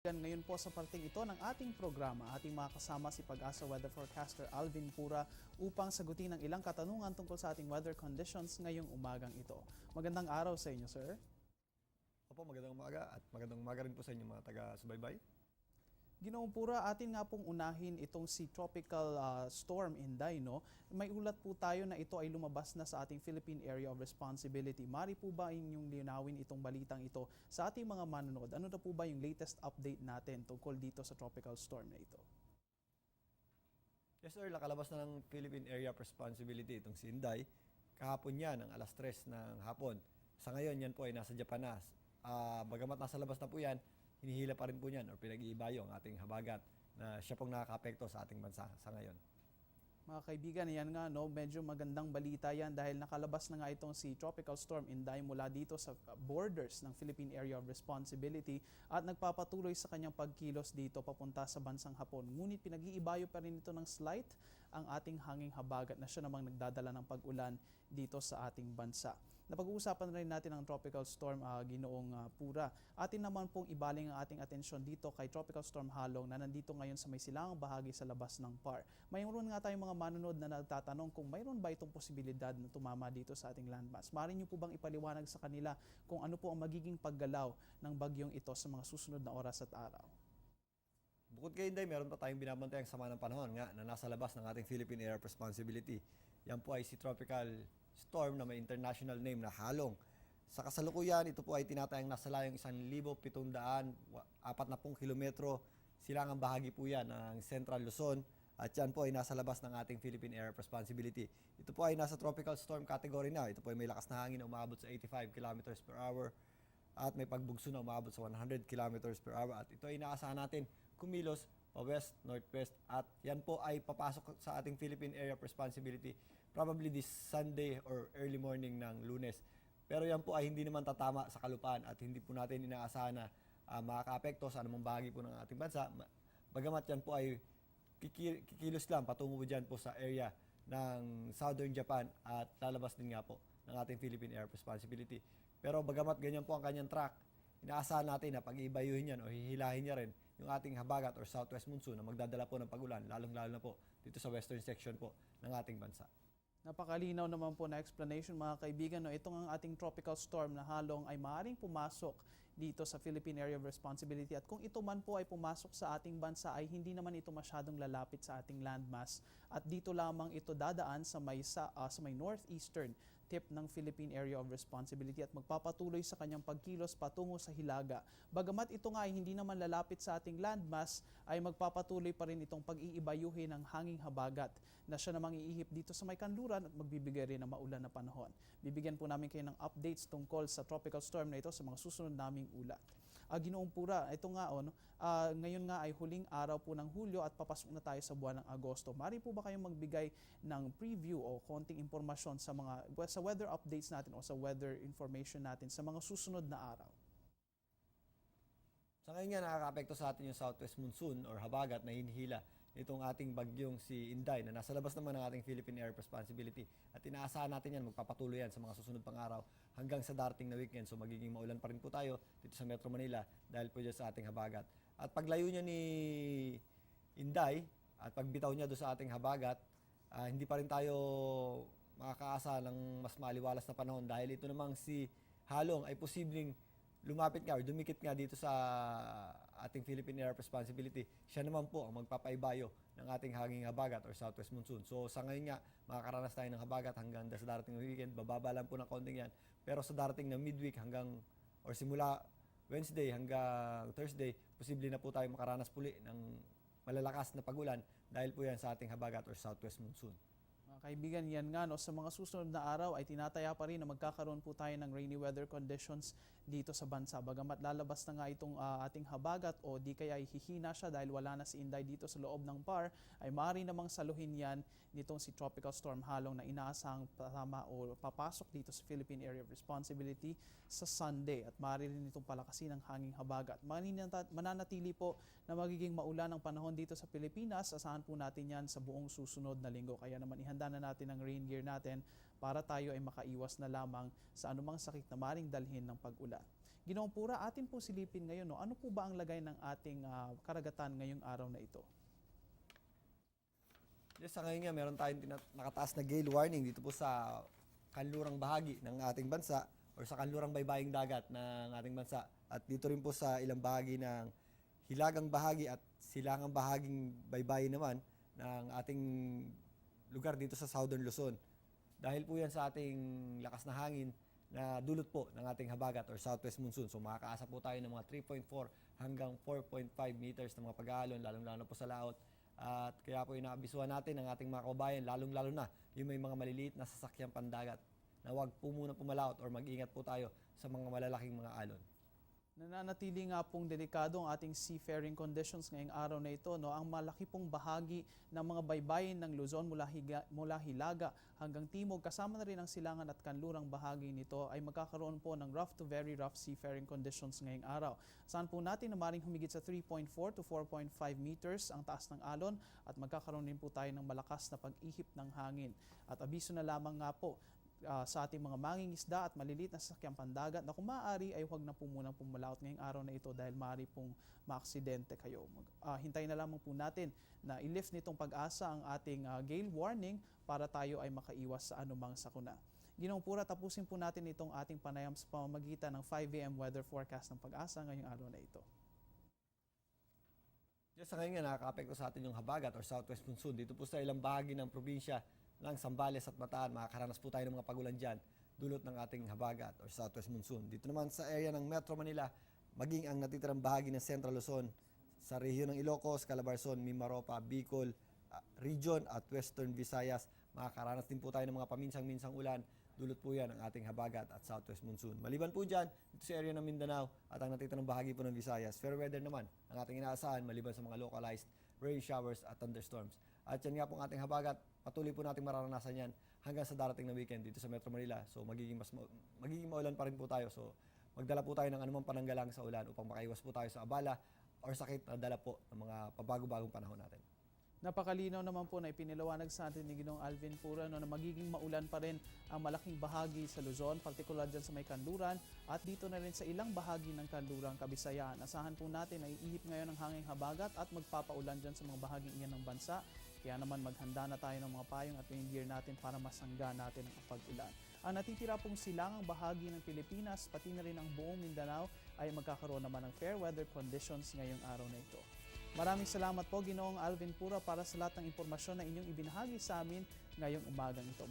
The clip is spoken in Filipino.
Ngayon po sa parting ito ng ating programa, ating makakasama si Pag-asa Weather Forecaster Alvin Pura upang sagutin ang ilang katanungan tungkol sa ating weather conditions ngayong umagang ito. Magandang araw sa inyo, sir. Opo, magandang umaga at magandang umaga rin po sa inyo mga taga-subaybay. Ginoong Pura, atin nga pong unahin itong si Tropical Storm Inday. No? May ulat po tayo na ito ay lumabas na sa ating Philippine Area of Responsibility. Mari po ba inyong linawin itong balitang ito sa ating mga manonood? Ano na po ba yung latest update natin tungkol dito sa Tropical Storm na ito? Yes sir, nakalabas na ng Philippine Area of Responsibility itong si Inday. Kahapon yan, ng alas 3 ng hapon. Sa ngayon, yan po ay nasa Japan na. Bagamat nasa labas na po yan, hinihila pa rin po niyan o pinag-iibayo ang ating habagat na siya pong nakaka-apekto sa ating bansa sa ngayon. Mga kaibigan, yan nga, no, medyo magandang balita yan dahil nakalabas na nga itong si Tropical Storm Inday mula dito sa borders ng Philippine Area of Responsibility at nagpapatuloy sa kanyang pagkilos dito papunta sa bansang Hapon. Ngunit pinag-iibayo pa rin ito ng slight ang ating hanging habagat na siya namang nagdadala ng pag-ulan dito sa ating bansa. Napag-uusapan rin natin ang Tropical Storm Ginoong Pura. Atin naman pong ibaling ang ating atensyon dito kay Tropical Storm Halong na nandito ngayon sa may silangang bahagi sa labas ng PAR. Mayroon nga tayong mga manunod na nagtatanong kung mayroon ba itong posibilidad na tumama dito sa ating landmass. Maaari niyo po bang ipaliwanag sa kanila kung ano po ang magiging paggalaw ng bagyong ito sa mga susunod na oras at araw? Bukod kay Inday, meron pa tayong binabantayang sama ng panahon nga na nasa labas ng ating Philippine Area of Responsibility. Yan po ay si Tropical Storm na may international name na Halong. Sa kasalukuyan, ito po ay tinatayang nasa layong 1,740 kilometro. Silangang bahagi po yan ng Central Luzon. At yan po ay nasa labas ng ating Philippine Area of Responsibility. Ito po ay nasa tropical storm category na. Ito po ay may lakas na hangin na umabot sa 85 kilometers per hour at may pagbugso na umabot sa 100 kilometers per hour. At ito ay inaasahan natin kumilos pa-west, northwest at yan po ay papasok sa ating Philippine Area of Responsibility probably this Sunday or early morning ng Lunes. Pero yan po ay hindi naman tatama sa kalupaan at hindi po natin inaasahan na makaka-apekto sa anumang bahagi po ng ating bansa. Bagamat yan po ay kikilos lang patungo dyan po sa area ng Southern Japan at lalabas din nga po ng ating Philippine Air Responsibility. Pero bagamat ganyan po ang kanyang track, inaasahan natin na pag-iibayuhin yan o hihilahin niya rin yung ating habagat or southwest monsoon na magdadala po ng pag-ulan, lalong-lalo na po dito sa western section po ng ating bansa. Napakalinaw naman po na explanation mga kaibigan. No? Itong ang ating tropical storm na Halong ay maaaring pumasok dito sa Philippine Area of Responsibility at kung ito man po ay pumasok sa ating bansa ay hindi naman ito masyadong lalapit sa ating landmass at dito lamang ito dadaan sa may northeastern tip ng Philippine Area of Responsibility at magpapatuloy sa kanyang pagkilos patungo sa Hilaga. Bagamat ito nga ay hindi naman lalapit sa ating landmass ay magpapatuloy pa rin itong pag-iibayuhin ng hanging habagat na siya namang iihip dito sa may kanluran at magbibigay rin ng maulan na panahon. Bibigyan po namin kayo ng updates tungkol sa tropical storm na ito sa mga susunod naming ulat. Ginoong Pura, ito nga ngayon nga ay huling araw po ng Hulyo at papasok na tayo sa buwan ng Agosto. Mari po ba kayong magbigay ng preview o konting impormasyon sa weather updates natin o sa weather information natin sa mga susunod na araw? Sa ngayon nga nakaka-apekto sa atin yung southwest monsoon or habagat na hinihila itong ating bagyong si Inday na nasa labas naman ng ating Philippine Area of Responsibility. At inaasahan natin yan, magpapatuloy yan sa mga susunod pang araw hanggang sa darating na weekend. So magiging maulan pa rin po tayo dito sa Metro Manila dahil po dyan sa ating habagat. At paglayo niya ni Inday at pagbitaw niya doon sa ating habagat, hindi pa rin tayo makakaasa ng mas maliwalas na panahon dahil ito namang si Halong ay posibleng lumapit nga or dumikit nga dito sa ating Philippine Area of Responsibility. Siya naman po ang magpapaibayo ng ating hanging habagat or southwest monsoon. So sa ngayon nga, makakaranas tayo ng habagat hanggang sa darating na weekend. Bababa lang po ng konting yan. Pero sa darating na midweek hanggang or simula Wednesday hanggang Thursday, posible na po tayo makaranas puli ng malalakas na pagulan dahil po yan sa ating habagat or southwest monsoon. Mga kaibigan, yan nga, no, sa mga susunod na araw ay tinataya pa rin na magkakaroon po tayo ng rainy weather conditions dito sa bansa. Bagamat lalabas na nga itong ating habagat o di kaya ay hihina siya dahil wala na si Inday dito sa loob ng PAR, ay maaari namang saluhin yan nitong si Tropical Storm Halong na inaasahang tama o papasok dito sa Philippine Area of Responsibility sa Sunday at maaari rin itong palakasin ng hanging habagat. Mananatili po na magiging maulan ang panahon dito sa Pilipinas. Asahan po natin yan sa buong susunod na linggo. Kaya naman ihanda na natin ang rain gear natin para tayo ay makaiwas na lamang sa anumang sakit na maring dalhin ng pag-ulan. Ginoong Pura, atin po silipin ngayon, no? Ano po ba ang lagay ng ating karagatan ngayong araw na ito? Yes, sa ngayon nga, meron tayong nakataas na gale warning dito po sa kanlurang bahagi ng ating bansa or sa kanlurang baybaying dagat ng ating bansa. At dito rin po sa ilang bahagi ng hilagang bahagi at silangang bahaging baybayin naman ng ating lugar dito sa Southern Luzon. Dahil po yan sa ating lakas na hangin na dulot po ng ating habagat or southwest monsoon. So makakaasa po tayo ng mga 3.4 hanggang 4.5 meters na mga pag-aalon, lalong-lalo po sa laot. At kaya po inaabisuhan natin ang ating mga kababayan, lalong-lalo na yung may mga maliliit na sasakyang pandagat na huwag po muna pumalaot or mag-ingat po tayo sa mga malalaking mga alon. Nananatili nga pong delikado ang ating seafaring conditions ngayong araw na ito. No? Ang malaki pong bahagi ng mga baybayin ng Luzon mula Hilaga hanggang Timog, kasama na rin ang silangan at kanlurang bahagi nito ay magkakaroon po ng rough to very rough seafaring conditions ngayong araw. Saan po natin na maring humigit sa 3.4 to 4.5 meters ang taas ng alon at magkakaroon din po tayo ng malakas na pag-ihip ng hangin. At abiso na lamang nga po sa ating mga mangingisda at maliliit na sasakyang pandagat na kung maaari ay huwag na po munang pumalaot ngayong araw na ito dahil maaari pong maaksidente kayo. Hintayin na lamang po natin na i-lift nitong Pag-asa ang ating gale warning para tayo ay makaiwas sa anumang sakuna. Ginoong Pura, tapusin po natin itong ating panayam sa pamamagitan ng 5 AM weather forecast ng Pag-asa ngayong araw na ito. Yes, sa ngayon nga nakaka-apekto sa atin yung habagat or southwest monsoon. Dito po sa ilang bahagi ng probinsya ng Zambales at Bataan, makakaranas po tayo ng mga pagulan dyan dulot ng ating habagat or southwest monsoon. Dito naman sa area ng Metro Manila, maging ang natitirang bahagi ng Central Luzon, sa rehiyon ng Ilocos, Calabarzon, Mimaropa, Bicol, Region at Western Visayas, makakaranas din po tayo ng mga paminsang-minsang ulan. Dulot po yan ang ating habagat at southwest monsoon. Maliban po dyan, dito sa area ng Mindanao at ang natitirang bahagi po ng Visayas, fair weather naman ang ating inaasahan maliban sa mga localized rain showers at thunderstorms. At yan nga pong ating habagat, patuloy po nating mararanasan yan hanggang sa darating na weekend dito sa Metro Manila. So magiging maulan pa rin po tayo. So magdala po tayo ng anumang pananggalang sa ulan upang makaiwas po tayo sa abala or sakit na dala po ng mga pabago-bagong panahon natin. Napakalinaw naman po na ipiniliwanag sa atin ni Ginoong Alvin Pura na magiging maulan pa rin ang malaking bahagi sa Luzon, partikular dyan sa may kanluran at dito na rin sa ilang bahagi ng kanlurang Kabisayaan. Asahan po natin na iihip ngayon ng hanging habagat at magpapaulan dyan sa mga bahaging iyan ng bansa. Kaya naman maghanda na tayo ng mga payong at rain gear natin para masangga natin ang pag-ulan. Ang natitira pong silangang bahagi ng Pilipinas, pati na rin ang buong Mindanao ay magkakaroon naman ng fair weather conditions ngayong araw na ito. Maraming salamat po Ginoong Alvin Pura para sa lahat ng impormasyon na inyong ibinahagi sa amin ngayong umagang ito.